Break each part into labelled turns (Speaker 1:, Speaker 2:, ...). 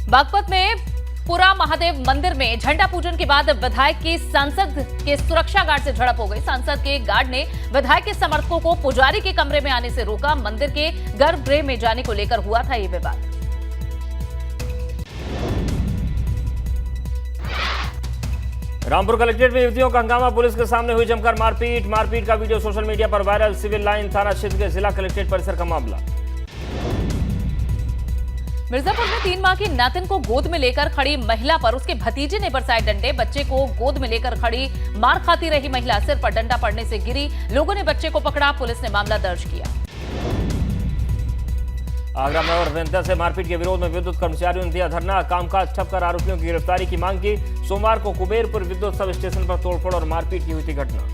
Speaker 1: बागपत में पुरा महादेव मंदिर में झंडा पूजन के बाद विधायक की सांसद के सुरक्षा गार्ड से झड़प हो गई। सांसद के गार्ड ने विधायक के समर्थकों को पुजारी के कमरे में आने से रोका। मंदिर के गर्भगृह में जाने को लेकर हुआ था ये विवाद।
Speaker 2: रामपुर कलेक्ट्रेट में युवतियों का हंगामा, पुलिस के सामने हुई जमकर मारपीट का वीडियो सोशल मीडिया पर वायरल। सिविल लाइन थाना क्षेत्र के जिला कलेक्ट्रेट परिसर का मामला।
Speaker 1: मिर्जापुर में 3 माह की नातिन को गोद में लेकर खड़ी महिला पर उसके भतीजे ने बरसाए डंडे। बच्चे को गोद में लेकर खड़ी मार खाती रही महिला सिर पर डंडा पड़ने से गिरी। लोगों ने बच्चे को पकड़ा, पुलिस ने मामला दर्ज किया।
Speaker 2: आगरा में और जनता से मारपीट के विरोध में विद्युत कर्मचारियों ने दिया धरना। कामकाज ठप कर आरोपियों की गिरफ्तारी की मांग की। सोमवार को कुबेरपुर विद्युत सब स्टेशन पर तोड़फोड़ और मारपीट की हुई थी घटना।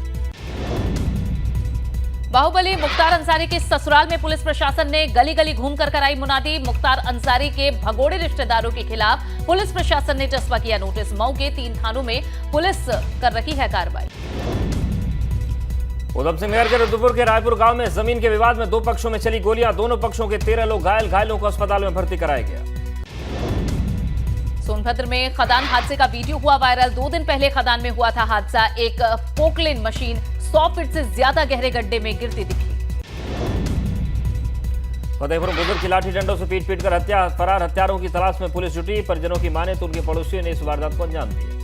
Speaker 1: बाहुबली मुख्तार अंसारी के ससुराल में पुलिस प्रशासन ने गली गली घूमकर कराई मुनादी। मुख्तार अंसारी के भगोड़े रिश्तेदारों के खिलाफ पुलिस प्रशासन ने चस्पा किया नोटिस। मऊ के 3 थानों में पुलिस कर रही है कार्रवाई।
Speaker 2: उधम सिंह नगर के रुद्रपुर के रायपुर गांव में जमीन के विवाद में 2 पक्षों में चली गोलियां। दोनों पक्षों के 13 लोग घायल। घायलों को अस्पताल में भर्ती कराया गया।
Speaker 1: सोनभद्र में खदान हादसे का वीडियो हुआ वायरल। 2 दिन पहले खदान में हुआ था हादसा। एक पोकलेन मशीन 100 फीट से ज्यादा गहरे गड्ढे में गिरती दिखी।
Speaker 2: फतेहपुर बुजुर्ग की लाठी डंडों से पीट कर हत्या। फरार हत्यारों की तलाश में पुलिस जुटी। परिजनों की माने तो उनके पड़ोसियों ने इस वारदात को अंजाम दिया।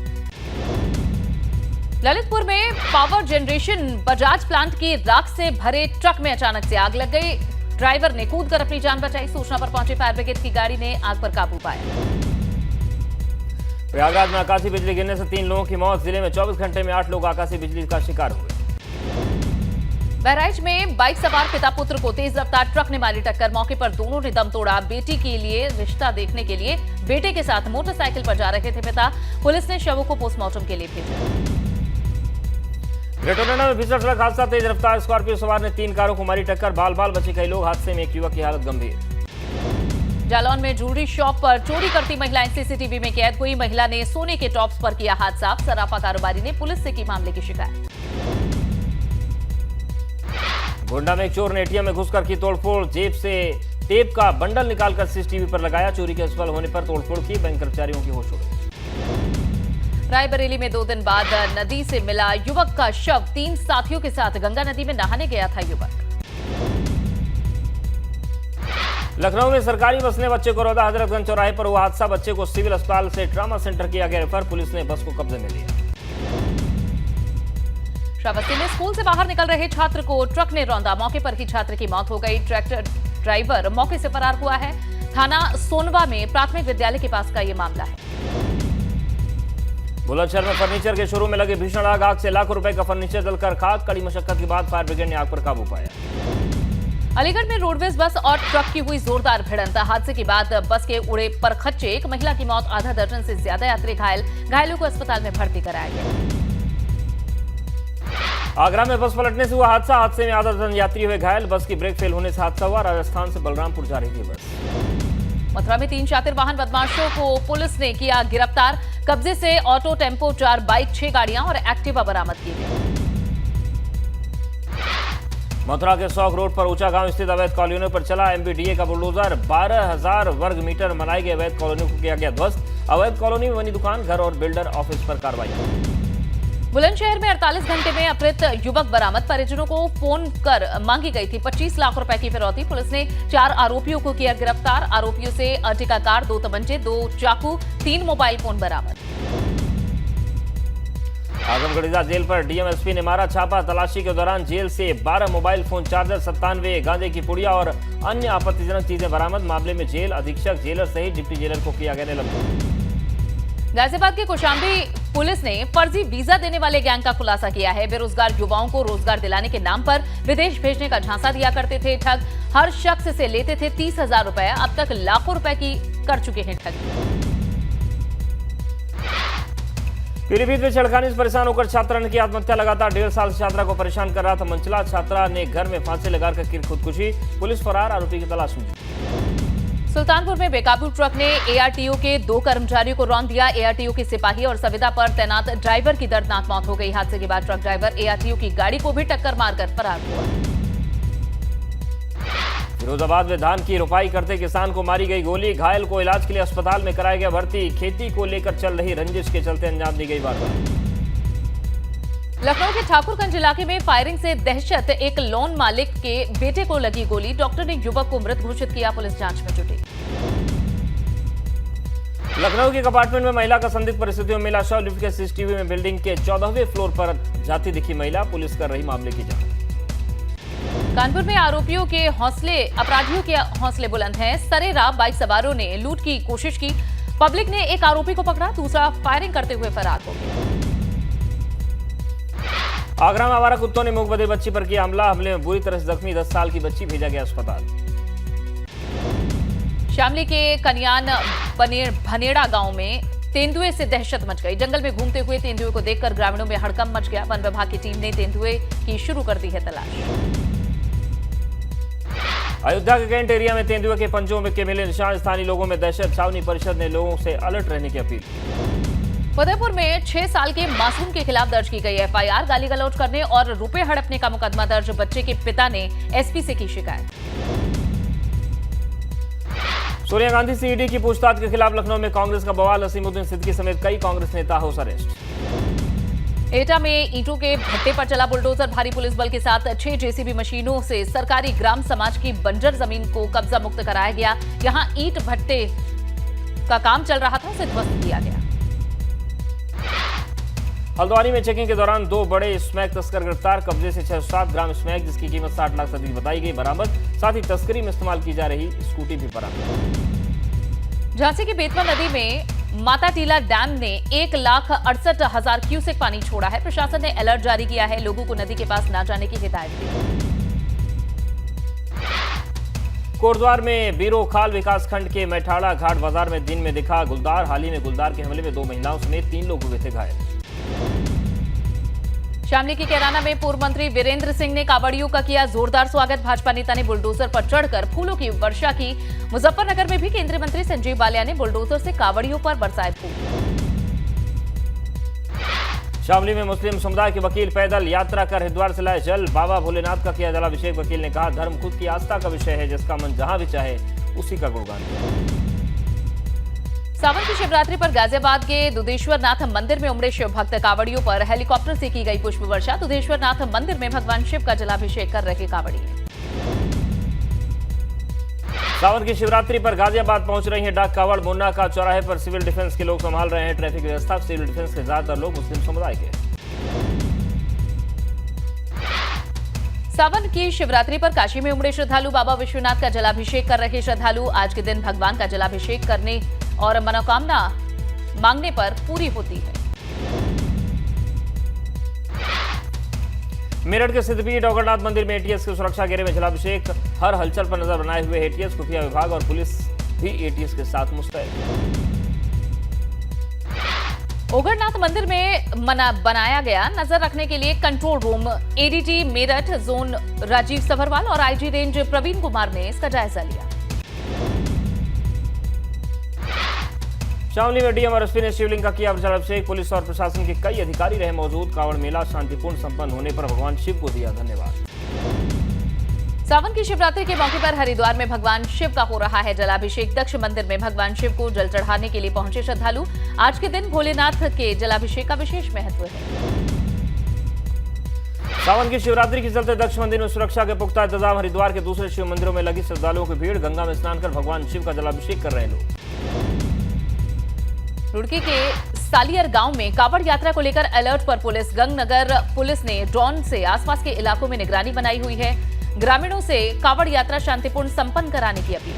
Speaker 1: ललितपुर में पावर जनरेशन बजाज प्लांट की राख से भरे ट्रक में अचानक से आग लग गई। ड्राइवर ने कूदकर अपनी जान बचाई। सूचना पर पहुंची फायर ब्रिगेड की गाड़ी ने आग पर काबू पाया।
Speaker 2: प्रयागराज में आकाशीय बिजली गिरने से 3 लोगों की मौत। जिले में 24 घंटे में 8 लोग आकाशीय बिजली का शिकार हुए।
Speaker 1: बहराइच में बाइक सवार पिता पुत्र को तेज रफ्तार ट्रक ने मारी टक्कर। मौके पर दोनों ने दम तोड़ा। बेटी के लिए रिश्ता देखने के लिए बेटे के साथ मोटरसाइकिल पर जा रहे थे पिता। पुलिस ने शवों को पोस्टमार्टम के लिए भेजा।
Speaker 2: ग्रेटर नोएडा में भीषण सड़क हादसा। तेज रफ्तार स्कॉर्पियो सवार ने 3 कारों को मारी टक्कर। बाल बाल बचे कई लोग। हादसे में एक युवक की हालत गंभीर। जालौन में ज्वेलरी शॉप पर चोरी करती महिलाएं सीसीटीवी में कैद हुई। महिला ने सोने के टॉप्स पर किया हाथ साफ। सराफा कारोबारी ने पुलिस से की मामले की शिकायत। गोंडा में एक चोर ने एटीएम में घुसकर की तोड़फोड़। जेब से टेप का बंडल निकालकर सीसीटीवी पर लगाया। चोरी के असफल होने पर तोड़फोड़ की। बैंक कर्मचारियों की होश उड़ गई। रायबरेली में 2 दिन बाद नदी से मिला युवक का शव। 3 साथियों के साथ गंगा नदी में नहाने गया था युवक। लखनऊ में सरकारी बस ने बच्चे को रौदा हजरतगंज चौराहे पर हुआ हादसा। बच्चे को सिविल अस्पताल से ट्रामा सेंटर किया गया रेफर। पुलिस ने बस को कब्जे में लिया। श्रावस्ती में स्कूल से बाहर निकल रहे छात्र को ट्रक ने रौंदा। मौके पर ही छात्र की मौत हो गई। ट्रैक्टर ड्राइवर मौके से फरार हुआ है। थाना सोनवा में प्राथमिक विद्यालय के पास का ये मामला है। बुलंदशहर में फर्नीचर के शोरूम में लगे भीषण आग। आग से लाखों रुपए का फर्नीचर जलकर खाक। कड़ी मशक्कत के बाद फायर ब्रिगेड ने आग पर काबू पाया। अलीगढ़ में रोडवेज बस और ट्रक की हुई जोरदार भिड़ंत। हादसे के बाद बस के उड़े परखच्चे। एक महिला की मौत। आधा दर्जन से ज्यादा यात्री घायल। घायलों को अस्पताल में भर्ती कराया गया। आगरा में बस पलटने से हुआ हादसा। हादसे में आधा दर्जन यात्री हुए घायल। बस की ब्रेक फेल होने से हादसा हुआ। राजस्थान से बलरामपुर जा रही थी बस। मथुरा में 3 शातिर वाहन बदमाशों को पुलिस ने किया गिरफ्तार। कब्जे से ऑटो, टेम्पो, 4 बाइक, 6 गाड़ियां और एक्टिवा बरामद की गई। मथुरा के सौक रोड पर ऊंचा गांव स्थित अवैध कॉलोनियों पर चला एमबीडीए का बुलडोजर। 12,000 वर्ग मीटर बनाई गई अवैध कॉलोनियों को किया गया ध्वस्त। अवैध कॉलोनी में बनी दुकान, घर और बिल्डर ऑफिस पर कार्रवाई। बुलंदशहर में 48 घंटे में अपहृत युवक बरामद। परिजनों को फोन कर मांगी गई थी 25 लाख रुपए की फिरौती। पुलिस ने 4 आरोपियों को किया गिरफ्तार। आरोपियों से अर्टिगा कार, 2 तमंचे, 2 चाकू, 3 मोबाइल फोन बरामद। आजमगढ़ जेल पर डीएमएसपी ने मारा छापा। तलाशी के दौरान जेल से 12 मोबाइल फोन, चार्जर, 97 गांजे की पुड़िया और अन्य आपत्तिजनक चीजें बरामद। मामले में जेल अधीक्षक, जेलर सहित डिप्टी जेलर को किया गया निलंबित। गाजियाबाद के कौशाम्बी पुलिस ने फर्जी वीजा देने वाले गैंग का खुलासा किया है। बेरोजगार युवाओं को रोजगार दिलाने के नाम पर विदेश भेजने का झांसा दिया करते थे ठग। हर शख्स से लेते थे 30,000 रुपए। अब तक लाखों रुपए की कर चुके हैं ठगी। पीलीभीत में छेड़खानी से परेशान होकर छात्रा ने की आत्महत्या। लगातार 1.5 साल से छात्रा को परेशान कर रहा था मंचला। छात्रा ने घर में फांसी लगाकर की खुदकुशी। पुलिस फरार आरोपी की तलाश में। सुल्तानपुर में बेकाबू ट्रक ने एआरटीओ के 2 कर्मचारियों को रौंद दिया। एआरटीओ के सिपाही और संविदा पर तैनात ड्राइवर की दर्दनाक मौत हो गई। हादसे के बाद ट्रक ड्राइवर एआरटीओ की गाड़ी को भी टक्कर मारकर फरार हुआ। फिरोजाबाद में धान की रोपाई करते किसान को मारी गई गोली, घायल को इलाज के लिए अस्पताल में कराया गया भर्ती। खेती को लेकर चल रही रंजिश के चलते अंजाम दी गई वारदात।
Speaker 1: लखनऊ के ठाकुरगंज इलाके में फायरिंग से दहशत, एक लोन मालिक के बेटे को लगी गोली, डॉक्टर ने युवक को मृत घोषित किया, पुलिस जांच में जुटी।
Speaker 2: लखनऊ के एक अपार्टमेंट में महिला का संदिग्ध परिस्थितियों में मिला शव, लिफ्ट के सीसीटीवी में बिल्डिंग के 14वें फ्लोर पर जाती दिखी महिला, पुलिस कर रही मामले की जांच।
Speaker 1: कानपुर में अपराधियों के हौसले बुलंद हैं। सरेरा बाइक सवारों ने लूट की कोशिश की, पब्लिक ने एक आरोपी को पकड़ा, दूसरा फायरिंग करते हुए फरार हो गया।
Speaker 2: आगरा में आवारा कुत्तों ने मूक बधिर बच्ची पर किया हमला, हमले में बुरी तरह से जख्मी 10 साल की बच्ची भेजा गया अस्पताल।
Speaker 1: शामली के कन्यान भनेड़ा गांव में तेंदुए से दहशत मच गई। जंगल में घूमते हुए तेंदुए को देखकर ग्रामीणों में हड़कंप मच गया। वन विभाग की टीम ने तेंदुए की शुरू कर दी है तलाश।
Speaker 2: अयोध्या के कैंट एरिया में तेंदुए के पंजों के मिले निशान, स्थानीय लोगों में दहशत। छावनी परिषद ने लोगों से अलर्ट रहने की अपील।
Speaker 1: फतेहपुर में 6 साल के मासूम के खिलाफ दर्ज की गई एफआईआर, गाली गलौज करने और रुपए हड़पने का मुकदमा दर्ज। बच्चे के पिता ने एसपी से की शिकायत।
Speaker 2: सोनिया गांधी से ईडी की पूछताछ के खिलाफ लखनऊ में कांग्रेस का बवाल, असीमुद्दीन सिद्दीकी समेत कई कांग्रेस नेता हाउस अरेस्ट।
Speaker 1: एटा में ईंटों के भट्टे पर चला बुलडोजर, भारी पुलिस बल के साथ 6 जेसीबी मशीनों से सरकारी ग्राम समाज की बंजर जमीन को कब्जा मुक्त कराया गया। यहां ईंट भट्टे का काम चल रहा था, उसे ध्वस्त किया गया।
Speaker 2: हल्द्वानी में चेकिंग के दौरान 2 बड़े स्मैक तस्कर गिरफ्तार, कब्जे से 607 ग्राम स्मैक जिसकी कीमत 60 लाख से अधिक बताई गई बरामद। साथ ही तस्करी में इस्तेमाल की जा रही स्कूटी भी बरामद।
Speaker 1: झांसी की बेतवा नदी में माता टीला डैम ने 1,68,000 क्यूसेक पानी छोड़ा है। प्रशासन ने अलर्ट जारी किया है, लोगों को नदी के पास न जाने की हिदायत दी।
Speaker 2: कोटद्वार में बीरो खाल विकासखंड के मैठाड़ा घाट बाजार में दिन में दिखा गुलदार, हाल ही में गुलदार के हमले में 2 महिलाओं समेत 3 लोग हुए थे घायल।
Speaker 1: शामली की कैराना में पूर्व मंत्री वीरेंद्र सिंह ने कावड़ियों का किया जोरदार स्वागत, भाजपा नेता ने बुलडोजर पर चढ़कर फूलों की वर्षा की। मुजफ्फरनगर में भी केंद्रीय मंत्री संजीव बालिया ने बुलडोजर से कावड़ियों पर बरसाए फूल।
Speaker 2: शामली में मुस्लिम समुदाय के वकील पैदल यात्रा कर हरिद्वार से लाए जल, बाबा भोलेनाथ का किया जलाभिषेक। वकील ने कहा, धर्म खुद की आस्था का विषय है, जिसका मन जहां भी चाहे उसी का गुणगान।
Speaker 1: सावन की शिवरात्रि पर गाजियाबाद के दुधेश्वर नाथ मंदिर में उमड़े शिव भक्त, कावड़ियों पर हेलीकॉप्टर से की गई पुष्प वर्षा। दुधेश्वर नाथ मंदिर में भगवान शिव का जलाभिषेक कर रहे कावड़िए।
Speaker 2: सावन की शिवरात्रि पर गाजियाबाद पहुंच रही है डाक कावड़। मुन्ना का चौराहे पर सिविल डिफेंस के लोग संभाल रहे हैं ट्रैफिक व्यवस्था। सिविल डिफेंस के ज्यादातर लोग मुस्लिम समुदाय के।
Speaker 1: सावन की शिवरात्रि पर काशी में उमड़े श्रद्धालु, बाबा विश्वनाथ का जलाभिषेक कर रहे श्रद्धालु। आज के दिन भगवान का जलाभिषेक करने और मनोकामना मांगने पर पूरी होती है।
Speaker 2: मेरठ के सिद्धपीठ डोगरनाथ मंदिर में एटीएस की सुरक्षा घेरे में जलाभिषेक, हर हलचल पर नजर बनाए हुए एटीएस, खुफिया विभाग और पुलिस भी एटीएस के साथ मुस्तैद।
Speaker 1: ओगरनाथ मंदिर में बनाया गया नजर रखने के लिए control room. ADG Meerut zone Rajeev Sabharwal और आईजी रेंज प्रवीण कुमार ने इसका जायजा लिया।
Speaker 2: शामली में डीएम और एसपी ने शिवलिंग का किया जलाभिषेक, पुलिस और प्रशासन के कई अधिकारी रहे मौजूद। कांवड़ मेला शांतिपूर्ण संपन्न होने पर भगवान शिव को दिया धन्यवाद।
Speaker 1: सावन की शिवरात्रि के मौके पर हरिद्वार में भगवान शिव का हो रहा है जलाभिषेक। दक्ष मंदिर में भगवान शिव को जल चढ़ाने के लिए पहुंचे श्रद्धालु। आज के दिन भोलेनाथ के जलाभिषेक का विशेष महत्व है।
Speaker 2: सावन की शिवरात्रि के चलते दक्ष मंदिर में सुरक्षा के पुख्ता इंतजाम। हरिद्वार के दूसरे शिव मंदिरों में लगी श्रद्धालुओं की भीड़, गंगा में स्नान कर भगवान शिव का जलाभिषेक कर रहे लोग।
Speaker 1: रुड़की के सालियर गांव में कावड़ यात्रा को लेकर अलर्ट पर पुलिस। गंगनगर पुलिस ने ड्रोन से आसपास के इलाकों में निगरानी बनाई हुई है। ग्रामीणों से कावड़ यात्रा शांतिपूर्ण संपन्न कराने की अपील।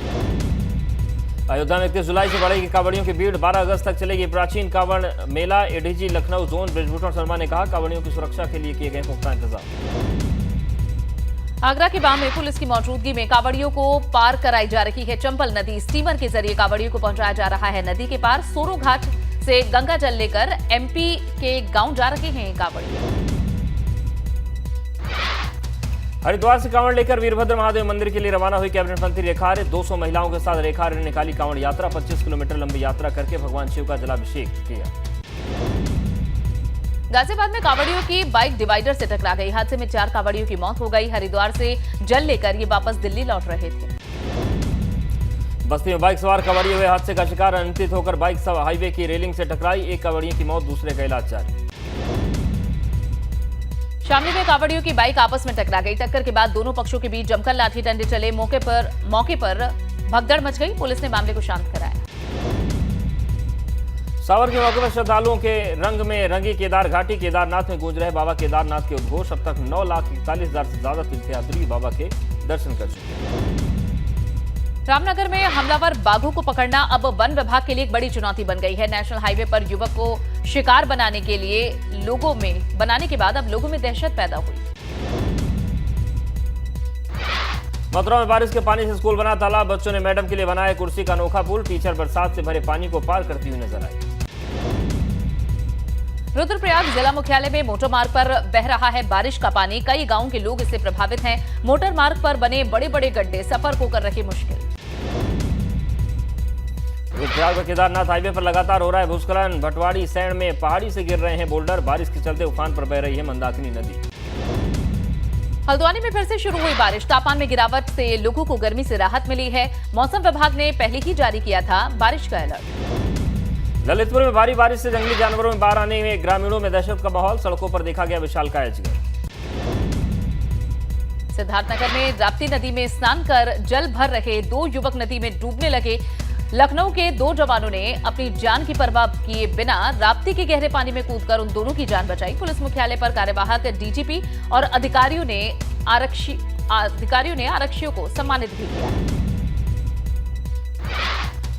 Speaker 2: अयोध्या में 31 जुलाई से बढ़ेगी कावड़ियों की भीड़, 12 अगस्त तक चलेगी प्राचीन कावड़ मेला। एडीजी लखनऊ जोन बृजभूषण शर्मा ने कहा, कावड़ियों की सुरक्षा के लिए किए गए पुख्ता इंतजाम।
Speaker 1: आगरा के बाम में पुलिस की मौजूदगी में कावड़ियों को पार कराई जा रही है चंबल नदी। स्टीमर के जरिए कावड़ियों को पहुंचाया जा रहा है नदी के पार। सोरो घाट से गंगा जल लेकर एमपी के गांव जा रहे हैं कावड़िए।
Speaker 2: हरिद्वार से कांवड़ लेकर वीरभद्र महादेव मंदिर के लिए रवाना हुई कैबिनेट मंत्री रेखा आर्य। 200 महिलाओं के साथ रेखा आर्य ने निकाली कांवड़ यात्रा। 25 किलोमीटर लंबी यात्रा करके भगवान शिव का जलाभिषेक किया।
Speaker 1: गाजियाबाद में कावड़ियों की बाइक डिवाइडर से टकरा गई। हादसे में 4 कावड़ियों की मौत हो गई। हरिद्वार से जल लेकर ये वापस दिल्ली लौट रहे थे।
Speaker 2: बस्ती में बाइक सवार कबाड़ी हुए हादसे का शिकार, अनियंत्रित होकर बाइक हाईवे की रेलिंग से टकराई, एक कबाड़ियों की मौत, दूसरे का इलाज जारी।
Speaker 1: शामली में कावड़ियों की बाइक आपस में टकरा गई। टक्कर के बाद दोनों पक्षों के बीच जमकर लाठी डंडे चले। मौके पर भगदड़ मच गई। पुलिस ने मामले को शांत कराया।
Speaker 2: सावर के मौके पर श्रद्धालुओं के रंग में रंगी केदार घाटी, केदारनाथ में गूंज रहे बाबा केदारनाथ के उद्घोष। अब तक 9,41,000 से ज्यादा तीर्थयात्री बाबा के दर्शन कर चुके हैं।
Speaker 1: रामनगर में हमलावर बाघों को पकड़ना अब वन विभाग के लिए एक बड़ी चुनौती बन गई है। नेशनल हाईवे पर युवक को शिकार बनाने के बाद अब लोगों में दहशत पैदा हुई।
Speaker 2: मथुरा में बारिश के पानी से स्कूल बना तालाब, बच्चों ने मैडम के लिए बनाया कुर्सी का अनोखा पुल। टीचर बरसात से भरे पानी को पार करती हुई नजर आई।
Speaker 1: रुद्रप्रयाग जिला मुख्यालय में मोटर मार्ग पर बह रहा है बारिश का पानी। कई गांवों के लोग इससे प्रभावित हैं। मोटर मार्ग पर बने बड़े बड़े गड्ढे सफर को कर रहे मुश्किल।
Speaker 2: रुद्रप्रयाग में केदारनाथ हाईवे पर लगातार हो रहा है भूस्खलन। भटवाड़ी सैंड में पहाड़ी से गिर रहे हैं बोल्डर। बारिश के चलते उफान पर बह रही है मंदाकिनी नदी।
Speaker 1: हल्द्वानी में फिर से शुरू हुई बारिश। तापमान में गिरावट से लोगों को गर्मी से राहत मिली है। मौसम विभाग ने पहले ही जारी किया था बारिश का अलर्ट।
Speaker 2: ललितपुर में भारी बारिश से जंगली जानवरों में बाहर आने में ग्रामीणों में दहशत का माहौल। सड़कों पर देखा गया विशालकाय अजगर।
Speaker 1: सिद्धार्थनगर में राप्ती नदी में स्नान कर जल भर रहे 2 युवक नदी में डूबने लगे। लखनऊ के 2 जवानों ने अपनी जान की परवाह किए बिना राप्ती के गहरे पानी में कूदकर उन दोनों की जान बचाई। पुलिस मुख्यालय पर कार्यवाहक डीजीपी और अधिकारियों ने आरक्षियों को सम्मानित भी किया।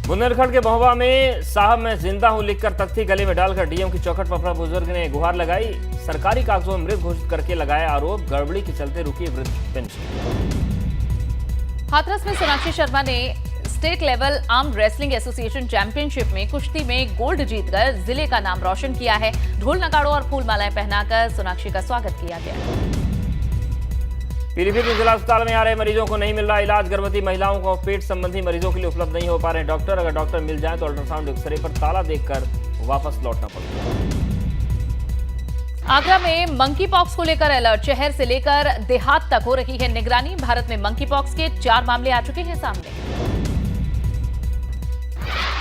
Speaker 2: बुंदेलखंड के महोबा में साहब मैं जिंदा हूं लिखकर तख्ती गले में डालकर डीएम की चौखट पर अपना बुजुर्ग ने गुहार लगाई। सरकारी कागजों में मृत घोषित करके लगाया आरोप, गड़बड़ी के चलते रुकी वृद्ध पेंशन।
Speaker 1: हाथरस में सोनाक्षी शर्मा ने state level arm wrestling association championship में कुश्ती में गोल्ड जीतकर जिले का नाम रोशन किया है। ढोल नगाड़ों और फूल मालाएं पहनाकर सोनाक्षी का स्वागत किया गया।
Speaker 2: पीलीभीत में जिला अस्पताल में आ रहे मरीजों को नहीं मिल रहा इलाज। गर्भवती महिलाओं को पेट संबंधी मरीजों के लिए उपलब्ध नहीं हो पा रहे डॉक्टर। अगर डॉक्टर मिल जाए तो अल्ट्रासाउंड एक्सरे पर ताला देखकर वापस लौटना पड़ता।
Speaker 1: आगरा में मंकी पॉक्स को लेकर अलर्ट। शहर से लेकर देहात तक हो रही है निगरानी। भारत में मंकी पॉक्स के 4 मामले आ चुके हैं सामने।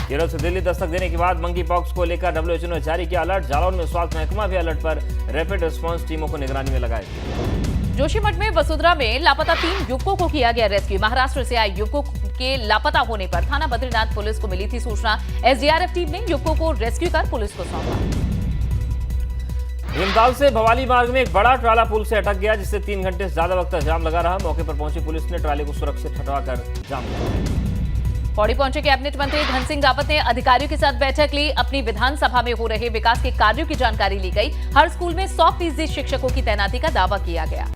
Speaker 2: केरल से दिल्ली दस्तक देने के बाद मंकी पॉक्स को लेकर WHO ने जारी किया अलर्ट। जालौन में स्वास्थ्य महकमा भी अलर्ट पर रैपिड रिस्पांस टीमों को निगरानी में लगाए।
Speaker 1: जोशीमठ में वसुंधरा में लापता 3 युवकों को किया गया रेस्क्यू। महाराष्ट्र से आए युवकों के लापता होने पर थाना बद्रीनाथ पुलिस को मिली थी सूचना। एसडीआरएफ टीम ने युवकों को रेस्क्यू कर पुलिस को सौंपा।
Speaker 2: भीमताल से भवाली मार्ग में एक बड़ा ट्राला पुल से अटक गया, जिससे 3 घंटे से ज्यादा वक्त जाम लगा रहा। मौके पर पहुंची पुलिस ने ट्राले को सुरक्षित हटवाकर जाम लगाया।
Speaker 1: पौड़ी पहुंचे कैबिनेट मंत्री धन सिंह रावत ने अधिकारियों के साथ बैठक ली। अपनी विधानसभा में हो रहे विकास के कार्यों की जानकारी ली गई। हर स्कूल में 100% शिक्षकों की तैनाती का दावा किया गया।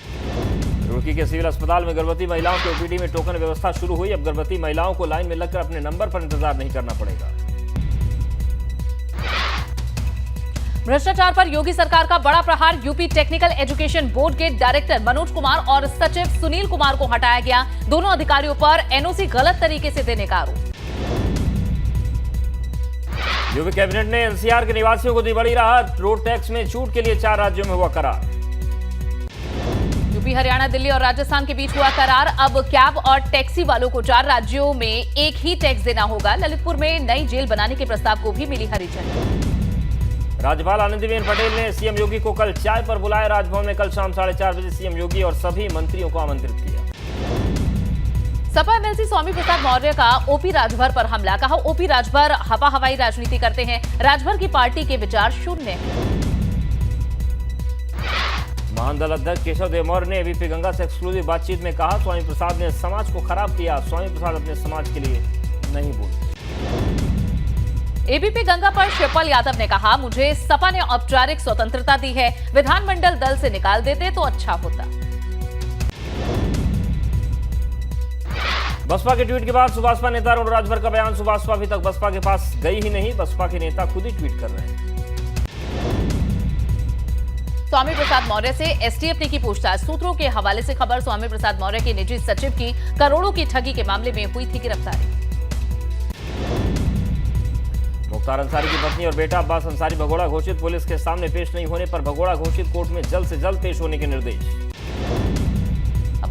Speaker 2: रुड़की के सिविल अस्पताल में गर्भवती महिलाओं के ओपीडी में टोकन व्यवस्था शुरू हुई। अब गर्भवती महिलाओं को लाइन में लगकर अपने नंबर पर इंतजार नहीं करना पड़ेगा।
Speaker 1: भ्रष्टाचार पर योगी सरकार का बड़ा प्रहार। यूपी टेक्निकल एजुकेशन बोर्ड के डायरेक्टर मनोज कुमार और सचिव सुनील कुमार को हटाया गया। दोनों अधिकारियों पर एनओसी गलत तरीके से देने का आरोप।
Speaker 2: यूपी कैबिनेट ने एनसीआर के निवासियों को दी बड़ी राहत। रोड टैक्स में छूट के लिए 4 राज्यों में हुआ करार।
Speaker 1: यूपी, हरियाणा, दिल्ली और राजस्थान के बीच हुआ करार। अब कैब और टैक्सी वालों को 4 राज्यों में एक ही टैक्स देना होगा। ललितपुर में नई जेल बनाने के प्रस्ताव को भी मिली हरी झंडी।
Speaker 2: राज्यपाल आनंदीबेन पटेल ने सीएम योगी को कल चाय पर बुलाया। राजभवन में कल शाम 4:30 बजे सीएम योगी और सभी मंत्रियों को आमंत्रित किया।
Speaker 1: सपा एमएलसी स्वामी प्रसाद मौर्य का ओपी राजभर पर हमला। कहा ओपी राजभर हवा हवाई राजनीति करते हैं। राजभर की पार्टी के विचार शून्य हैं।
Speaker 2: महान दल अध्यक्ष केशव देव मौर्य ने एबीपी गंगा से एक्सक्लूसिव बातचीत में कहा स्वामी प्रसाद ने समाज को खराब किया। स्वामी प्रसाद अपने समाज के लिए नहीं बोलते।
Speaker 1: एबीपी गंगा पर शिवपाल यादव ने कहा मुझे सपा ने औपचारिक स्वतंत्रता दी है। विधानमंडल दल से निकाल देते तो अच्छा होता।
Speaker 2: बसपा के ट्वीट के बाद सुभाषपा नेता अरुण राजभर का बयान। सुभाषपा अभी तक बसपा के पास गई ही नहीं। बसपा के नेता खुद ही ट्वीट कर रहे हैं।
Speaker 1: स्वामी प्रसाद मौर्य से एसटीएफ ने की पूछताछ। सूत्रों के हवाले से खबर। स्वामी प्रसाद मौर्य के निजी सचिव की करोड़ों की ठगी के मामले में हुई थी गिरफ्तारी।
Speaker 2: मुख्तार अंसारी की पत्नी और बेटा अब्बास अंसारी भगोड़ा घोषित। पुलिस के सामने पेश नहीं होने पर भगोड़ा घोषित। कोर्ट में जल्द से जल्द पेश होने के निर्देश।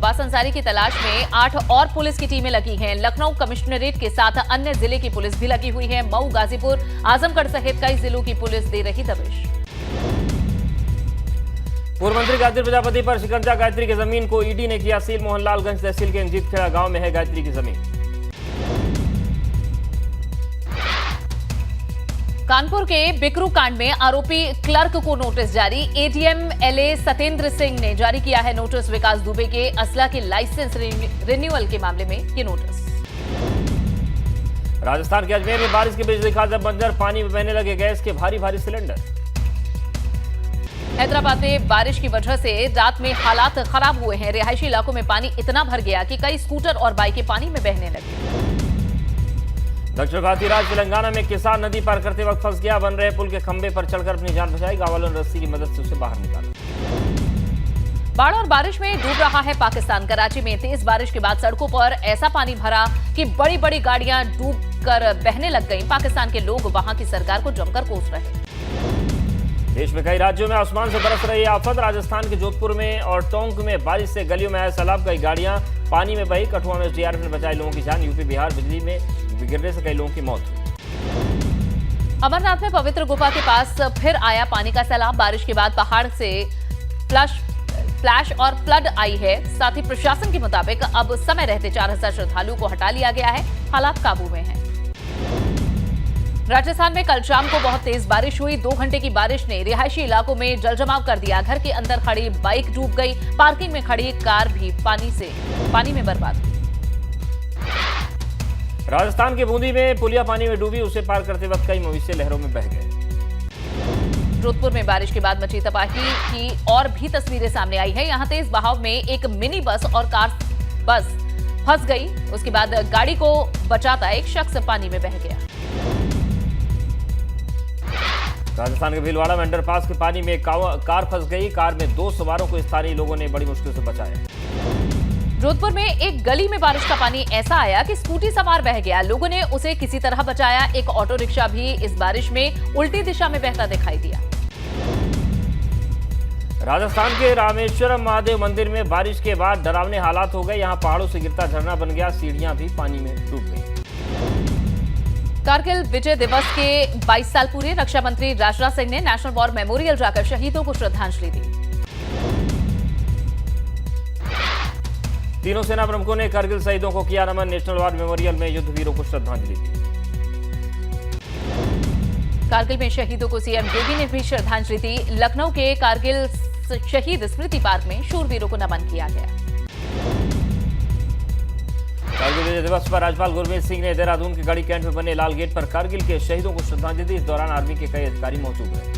Speaker 1: अब्बास अंसारी की तलाश में 8 और पुलिस की टीमें लगी हैं। लखनऊ कमिश्नरेट के साथ अन्य जिले की पुलिस भी लगी हुई है। मऊ, गाजीपुर, आजमगढ़ सहित कई जिलों की पुलिस दे रही दबिश।
Speaker 2: पूर्व मंत्री गायत्री प्रजापति पर शिकंजा। गायत्री की जमीन को ईडी ने किया सील। मोहनलालगंज तहसील के इंजीतखेड़ा गांव में है गायत्री की जमीन।
Speaker 1: कानपुर के बिकरू कांड में आरोपी क्लर्क को नोटिस जारी। एडीएम एलए सत्येंद्र सिंह ने जारी किया है नोटिस। विकास दुबे के असला के लाइसेंस रिन्यूअल के मामले में ये नोटिस।
Speaker 2: राजस्थान के अजमेर में बारिश के बीच दिखा जब बंजर, पानी में बहने लगे गैस के भारी भारी सिलेंडर।
Speaker 1: हैदराबाद में बारिश की वजह से रात में हालात खराब हुए हैं। रिहायशी इलाकों में पानी इतना भर गया कि कई स्कूटर और बाइकें पानी में बहने लगी।
Speaker 2: दक्षिण भारतीय राज्य तेलंगाना में किसान नदी पार करते वक्त फंस गया। बन रहे पुल के खंभे पर चढ़कर अपनी जान बचाई। गांव वालों ने रस्सी की मदद से उसे बाहर निकाला।
Speaker 1: बाढ़ और बारिश में डूब रहा है पाकिस्तान। कराची में तेज बारिश के बाद सड़कों पर ऐसा पानी भरा कि बड़ी बड़ी गाड़ियां डूबकर बहने लग गईं। पाकिस्तान के लोग वहां की सरकार को जमकर कोस रहे।
Speaker 2: देश में कई राज्यों में आसमान से बरस रही आफत। राजस्थान के जोधपुर में और टोंक में बारिश से गलियों में आया सैलाब। कई गाड़ियां पानी में बही। कठुआ में एसडीआरएफ ने बचाई लोगों की जान। यूपी बिहार बिजली में गिरने से कई लोगों की मौत हुई।
Speaker 1: अमरनाथ में पवित्र गुफा के पास फिर आया पानी का सैलाब। बारिश के बाद पहाड़ से फ्लैश और फ्लड आई है। साथ ही प्रशासन के मुताबिक अब समय रहते 4000 श्रद्धालुओं को हटा लिया गया है। हालात काबू में हैं। राजस्थान में कल शाम को बहुत तेज बारिश हुई। 2 घंटे की बारिश ने रिहायशी इलाकों में जलजमाव कर दिया। घर के अंदर खड़ी बाइक डूब गई। पार्किंग में खड़ी कार भी पानी में बर्बाद हुई।
Speaker 2: राजस्थान के बूंदी में पुलिया पानी में डूबी। उसे पार करते वक्त कई मवेशी लहरों में बह गए।
Speaker 1: जोधपुर में बारिश के बाद मची तबाही की और भी तस्वीरें सामने आई है। यहां तेज बहाव में एक मिनी बस और बस फंस गई। उसके बाद गाड़ी को बचाता एक शख्स पानी में बह गया।
Speaker 2: राजस्थान के भीलवाड़ा में अंडरपास के पानी में कार फंस गई। कार में 2 सवारों को स्थानीय लोगों ने बड़ी मुश्किल से बचाया।
Speaker 1: जोधपुर में एक गली में बारिश का पानी ऐसा आया कि स्कूटी सवार बह गया। लोगों ने उसे किसी तरह बचाया। एक ऑटो रिक्शा भी इस बारिश में उल्टी दिशा में बहता दिखाई दिया।
Speaker 2: राजस्थान के रामेश्वरम महादेव मंदिर में बारिश के बाद डरावने हालात हो गए। यहां पहाड़ों से गिरता झरना बन गया। सीढ़ियां भी पानी में डूब गई।
Speaker 1: कारगिल विजय दिवस के 22 साल पूरे। रक्षा मंत्री राजनाथ सिंह ने नेशनल वॉर मेमोरियल जाकर शहीदों को श्रद्धांजलि दी।
Speaker 2: तीनों सेना प्रमुखों ने कारगिल शहीदों को किया नमन। नेशनल वॉर मेमोरियल में युद्ध वीरों को श्रद्धांजलि दी।
Speaker 1: कारगिल में शहीदों को सीएम योगी ने भी श्रद्धांजलि दी। लखनऊ के कारगिल शहीद स्मृति पार्क में शूरवीरों को नमन किया गया।
Speaker 2: कारगिल विजय दिवस पर राज्यपाल गुरमीत सिंह ने देहरादून के गढ़ी कैंट में बने लाल गेट पर कारगिल के शहीदों को श्रद्धांजलि दी। इस दौरान आर्मी के कई अधिकारी मौजूद रहे।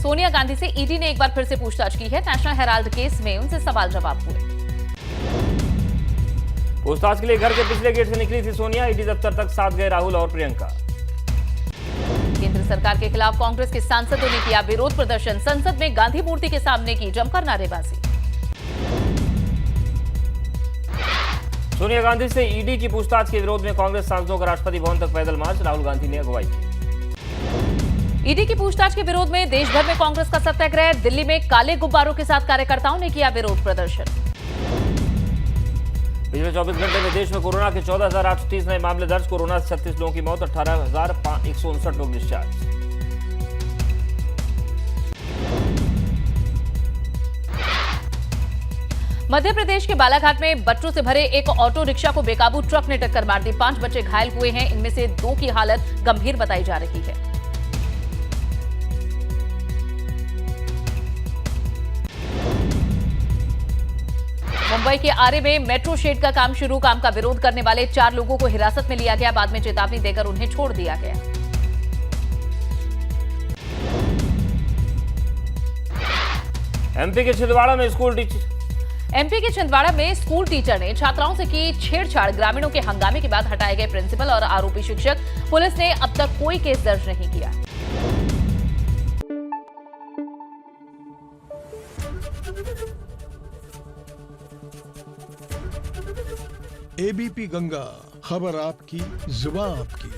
Speaker 2: सोनिया गांधी से ईडी ने एक बार फिर से पूछताछ की है। नेशनल हेराल्ड केस में उनसे सवाल जवाब हुए। पूछताछ के लिए घर के पिछले गेट से निकली थी सोनिया। ईडी दफ्तर तक साथ गए राहुल और प्रियंका। केंद्र सरकार के खिलाफ कांग्रेस के सांसदों ने किया विरोध प्रदर्शन। संसद में गांधी मूर्ति के सामने की जमकर नारेबाजी। सोनिया गांधी से ईडी की पूछताछ के विरोध में कांग्रेस सांसदों का राष्ट्रपति भवन तक पैदल मार्च। राहुल गांधी ने अगुवाई की। ईडी की पूछताछ के विरोध में देश भर में कांग्रेस का सत्याग्रह। दिल्ली में काले गुब्बारों के साथ कार्यकर्ताओं ने किया विरोध प्रदर्शन। पिछले 24 घंटे में देश में कोरोना के 14,830 नए मामले दर्ज। कोरोना से 36 लोगों की मौत। 18,159 लोग डिस्चार्ज। मध्य प्रदेश के बालाघाट में बच्चों से भरे एक ऑटो रिक्शा को बेकाबू ट्रक ने टक्कर मार दी। 5 बच्चे घायल हुए हैं। इनमें से 2 की हालत गंभीर बताई जा रही है। मुंबई के आरे में मेट्रो शेड का काम शुरू। काम का विरोध करने वाले 4 लोगों को हिरासत में लिया गया। बाद में चेतावनी देकर उन्हें छोड़ दिया गया। एमपी के छिंदवाड़ा में स्कूल टीचर ने छात्राओं से की छेड़छाड़। ग्रामीणों के हंगामे के बाद हटाए गए प्रिंसिपल और आरोपी शिक्षक। पुलिस ने अब तक कोई केस दर्ज नहीं किया।
Speaker 3: एबीपी गंगा, खबर आपकी, जुबान आपकी।